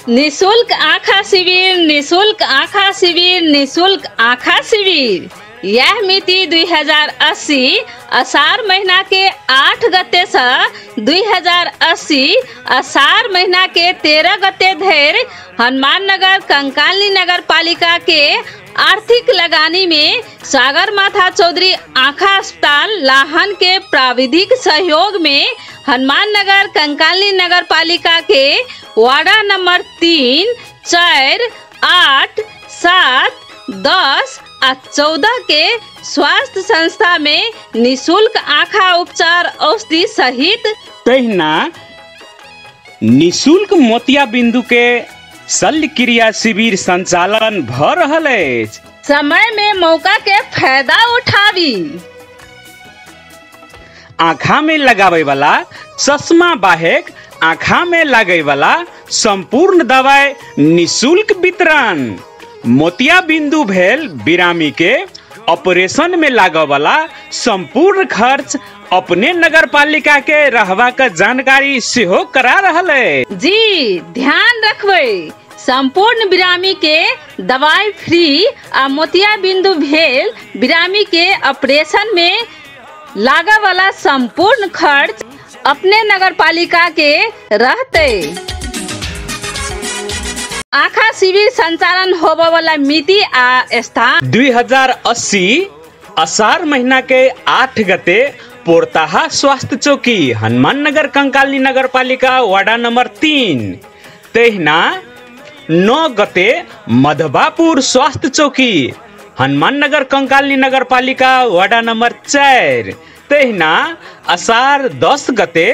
निशुल्क आँखा शिविर, निशुल्क आँखा शिविर, निशुल्क आँखा शिविर। यह मिति 2080 आषाढ़ महीना के 8 गते से 2080 आषाढ़ महीना के 13 गते धरि हनुमान नगर कंकाली नगर पालिका के आर्थिक लगानी में सागर माथा चौधरी आँखा अस्पताल लाहन के प्राविधिक सहयोग में हनुमान नगर कंकाली नगर पालिका के वार्डा नंबर 3, 4, 8, 7, 10 और 14 के स्वास्थ्य संस्था में निशुल्क आँखा उपचार औषधि सहित तहिना निशुल्क मोतिया बिंदु के शल्य क्रिया शिविर संचालन भ रहल अछि। समय में मौका के फायदा उठावी। आँखा में लगावे वाला चश्मा बाहेक आँखा में लगे वाला संपूर्ण दवाई निशुल्क वितरण। मोतिया बिंदु भेल बिरामी के ऑपरेशन में लागे वाला संपूर्ण खर्च अपने नगर पालिका के रहवा का जानकारी सेहो करा रहल है। जी ध्यान रखबे, संपूर्ण बिरामी के दवाई फ्री आ मोतिया बिंदु भेल बिरामी के ऑपरेशन में लागे वाला संपूर्ण खर्च अपने नगर पालिका के रहते। आँखा शिविर संचालन होबे वाला मिति आ स्थान 2080 आषाढ़ महीना के 8 गते पोरताहा स्वास्थ्य चौकी हनुमान नगर कंकाली नगर पालिका वार्डा नंबर 3, तहिना 9 गते मधबापुर स्वास्थ्य चौकी हनुमान नगर कंकाली नगर पालिका वार्डा नंबर 4, तहिना आषाढ़ 10 गते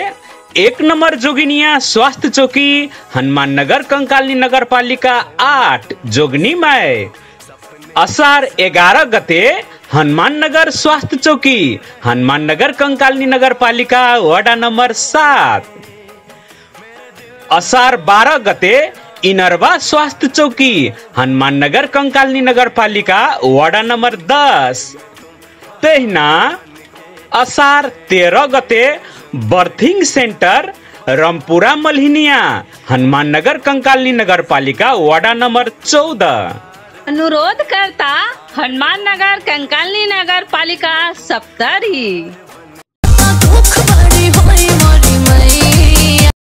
1 नंबर जोगिनिया स्वास्थ्य चौकी हनुमान नगर कंकाली नगर पालिका 8 जोगनी माय। आषाढ़ 11 गते हनुमान नगर स्वास्थ्य चौकी हनुमान नगर कंकाली नगर पालिका वार्डा नंबर 7। आषाढ़ 12 गते इनरवा स्वास्थ्य चौकी हनुमान नगर कंकाली नगर पालिका वार्डा नंबर 10। तहिना आषाढ़ 13 गते बर्थिंग सेंटर रामपुरा मल्हिनिया हनुमान नगर कंकाली नगर पालिका वार्डा नंबर 14। अनुरोध करता हनुमान नगर कंकाली नगर पालिका सप्तरी।